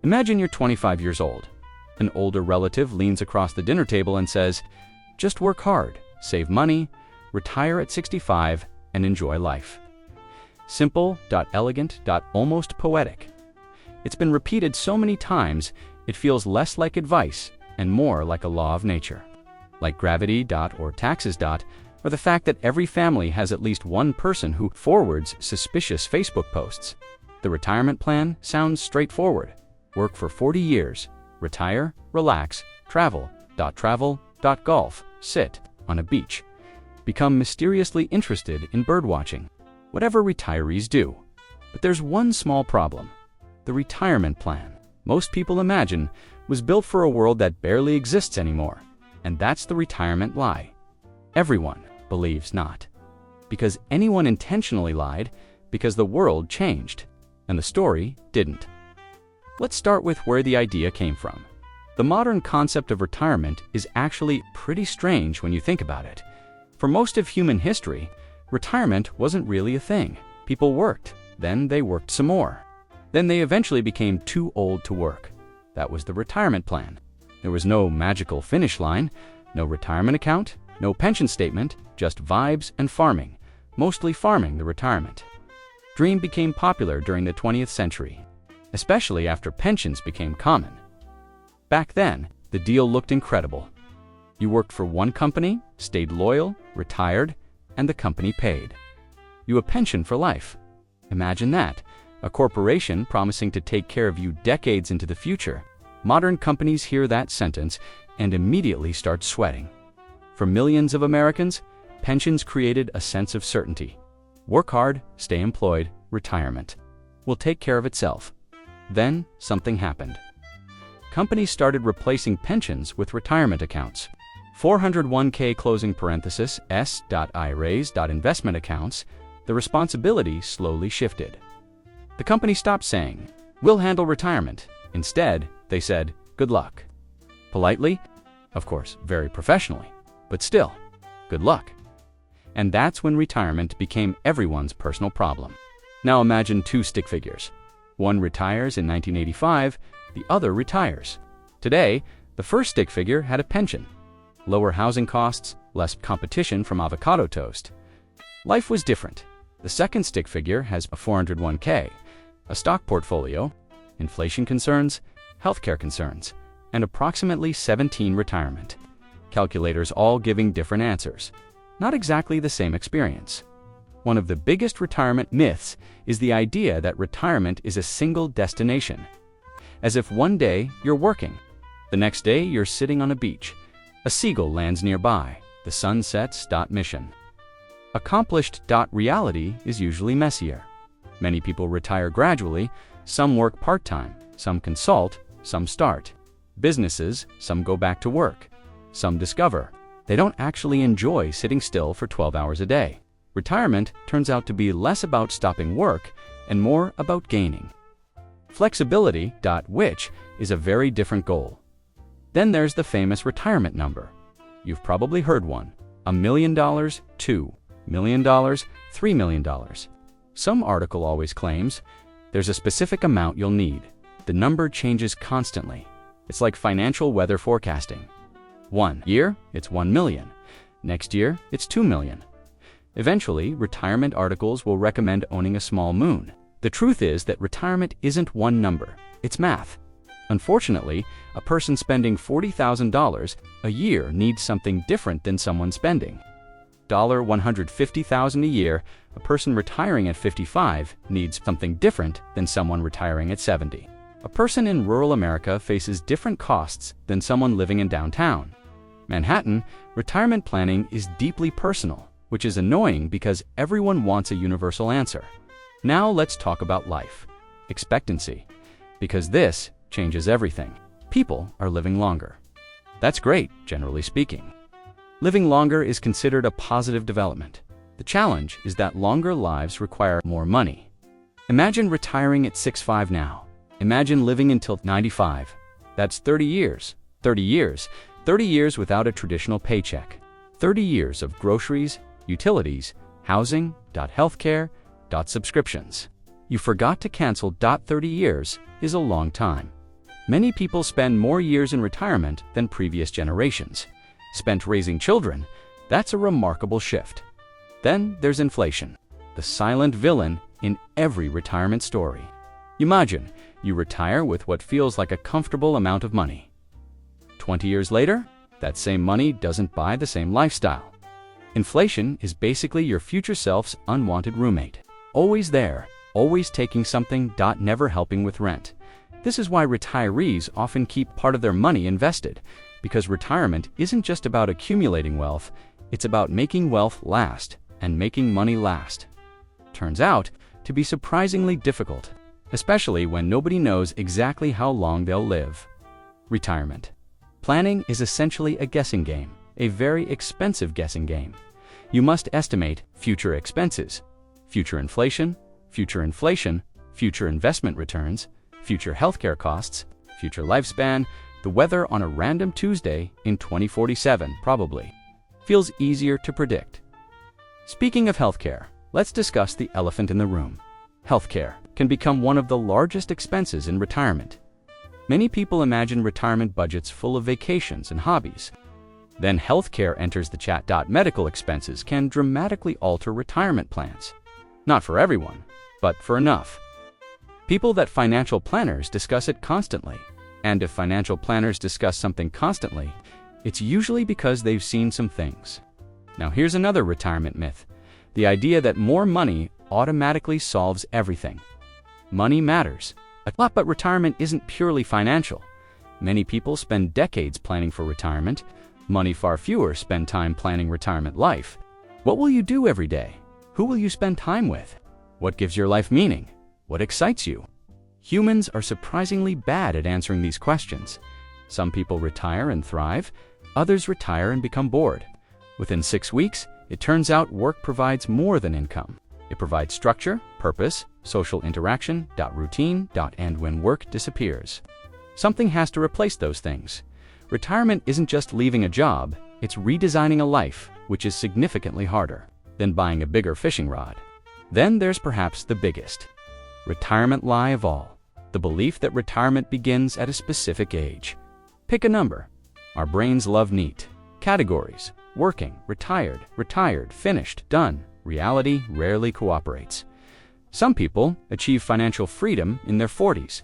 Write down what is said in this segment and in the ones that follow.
Imagine you're 25 years old. An older relative leans across the dinner table and says, "Just work hard, save money, retire at 65, and enjoy life." Simple, elegant, almost poetic. It's been repeated so many times, it feels less like advice and more like a law of nature. Like gravity, or taxes, or the fact that every family has at least one person who forwards suspicious Facebook posts. The retirement plan sounds straightforward. Work for 40 years, retire, relax, travel, golf, sit on a beach. Become mysteriously interested in birdwatching. Whatever retirees do. But there's one small problem. The retirement plan, most people imagine, was built for a world that barely exists anymore. And that's the retirement lie. Everyone believes not. Because anyone intentionally lied, because the world changed, and the story didn't. Let's start with where the idea came from. The modern concept of retirement is actually pretty strange when you think about it. For most of human history, retirement wasn't really a thing. People worked, then they worked some more. Then they eventually became too old to work. That was the retirement plan. There was no magical finish line, no retirement account, no pension statement, just vibes and farming, mostly farming the retirement. Dream became popular during the 20th century, especially after pensions became common. Back then, the deal looked incredible. You worked for one company, stayed loyal, retired, and the company paid you a pension for life. Imagine that, a corporation promising to take care of you decades into the future. Modern companies hear that sentence and immediately start sweating. For millions of Americans, pensions created a sense of certainty. Work hard, stay employed, retirement will take care of itself. Then something happened. Companies started replacing pensions with retirement accounts. 401k closing parenthesis S.IRAs. Investment accounts. The responsibility slowly shifted. The company stopped saying, "We'll handle retirement." Instead, they said, "Good luck." Politely, of course, very professionally, but still, good luck. And that's when retirement became everyone's personal problem. Now imagine two stick figures. One retires in 1985, the other retires. Today, the first stick figure had a pension. Lower housing costs, less competition from avocado toast. Life was different. The second stick figure has a 401k, a stock portfolio, inflation concerns, healthcare concerns, and approximately 17 retirement. Calculators all giving different answers. Not exactly the same experience. One of the biggest retirement myths is the idea that retirement is a single destination. As if one day you're working, the next day you're sitting on a beach, a seagull lands nearby, the sun sets. Mission accomplished. Reality is usually messier. Many people retire gradually. Some work part-time, some consult, some start businesses, some go back to work. Some discover they don't actually enjoy sitting still for 12 hours a day. Retirement turns out to be less about stopping work and more about gaining flexibility. Which is a very different goal. Then there's the famous retirement number. You've probably heard one. $1 million, $2 million, $3 million. Some article always claims there's a specific amount you'll need. The number changes constantly. It's like financial weather forecasting. One year, it's 1 million. Next year, it's 2 million. Eventually, retirement articles will recommend owning a small moon. The truth is that retirement isn't one number, it's math. Unfortunately, a person spending $40,000 a year needs something different than someone spending $150,000 a year. A person retiring at 55 needs something different than someone retiring at 70. A person in rural America faces different costs than someone living in downtown Manhattan. Retirement planning is deeply personal, which is annoying because everyone wants a universal answer. Now let's talk about life expectancy, because this changes everything. People are living longer. That's great, generally speaking. Living longer is considered a positive development. The challenge is that longer lives require more money. Imagine retiring at 65 now. Imagine living until 95. That's 30 years. 30 years. 30 years without a traditional paycheck. 30 years of groceries, utilities, housing, healthcare, subscriptions. You forgot to cancel. 30 years is a long time. Many people spend more years in retirement than previous generations. Spent raising children, that's a remarkable shift. Then there's inflation, the silent villain in every retirement story. Imagine you retire with what feels like a comfortable amount of money. 20 years later, that same money doesn't buy the same lifestyle. Inflation is basically your future self's unwanted roommate. Always there, always taking something, never helping with rent. This is why retirees often keep part of their money invested, because retirement isn't just about accumulating wealth, it's about making wealth last and making money last. Turns out to be surprisingly difficult, especially when nobody knows exactly how long they'll live. Retirement. Planning is essentially a guessing game, a very expensive guessing game. You must estimate future expenses, future inflation, future investment returns, future healthcare costs, future lifespan, the weather on a random Tuesday in 2047 probably. Feels easier to predict. Speaking of healthcare, let's discuss the elephant in the room. Healthcare can become one of the largest expenses in retirement. Many people imagine retirement budgets full of vacations and hobbies. Then healthcare enters the chat. Medical expenses can dramatically alter retirement plans. Not for everyone, but for enough. People that financial planners discuss it constantly. And if financial planners discuss something constantly, it's usually because they've seen some things. Now here's another retirement myth. The idea that more money automatically solves everything. Money matters a lot, but retirement isn't purely financial. Many people spend decades planning for retirement. Far fewer spend time planning retirement life. What will you do every day? Who will you spend time with? What gives your life meaning? What excites you? Humans are surprisingly bad at answering these questions. Some people retire and thrive, others retire and become bored. Within 6 weeks, it turns out work provides more than income. It provides structure, purpose, social interaction, routine, and when work disappears, something has to replace those things. Retirement isn't just leaving a job, it's redesigning a life, which is significantly harder than buying a bigger fishing rod. Then there's perhaps the biggest retirement lie of all, the belief that retirement begins at a specific age. Pick a number. Our brains love neat categories: working, retired, finished, done. Reality rarely cooperates. Some people achieve financial freedom in their 40s.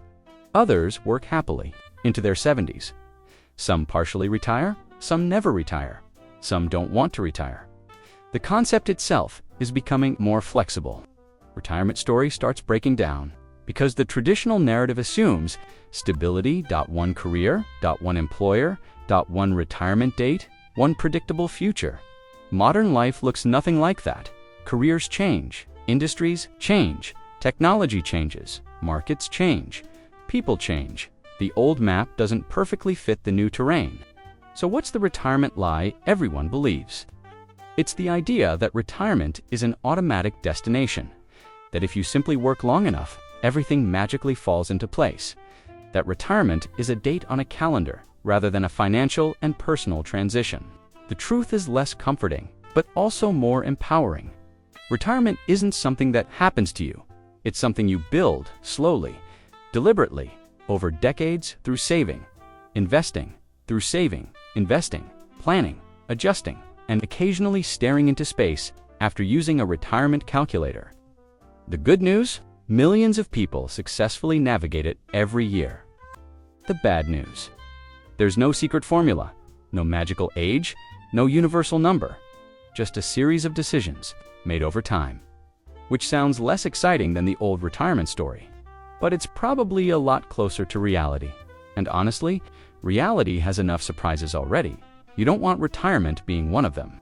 Others work happily into their 70s. Some partially retire, some never retire, some don't want to retire. The concept itself is becoming more flexible. Retirement story starts breaking down because the traditional narrative assumes stability, one career, one employer, one retirement date, one predictable future. Modern life looks nothing like that. Careers change, industries change, technology changes, markets change, people change. The old map doesn't perfectly fit the new terrain. So what's the retirement lie everyone believes? It's the idea that retirement is an automatic destination, that if you simply work long enough, everything magically falls into place, that retirement is a date on a calendar rather than a financial and personal transition. The truth is less comforting, but also more empowering. Retirement isn't something that happens to you. It's something you build slowly, deliberately, over decades through saving, investing, through saving, investing, planning, adjusting, and occasionally staring into space after using a retirement calculator. The good news? Millions of people successfully navigate it every year. The bad news? There's no secret formula, no magical age, no universal number, just a series of decisions made over time, which sounds less exciting than the old retirement story. But it's probably a lot closer to reality. And honestly, reality has enough surprises already. You don't want retirement being one of them.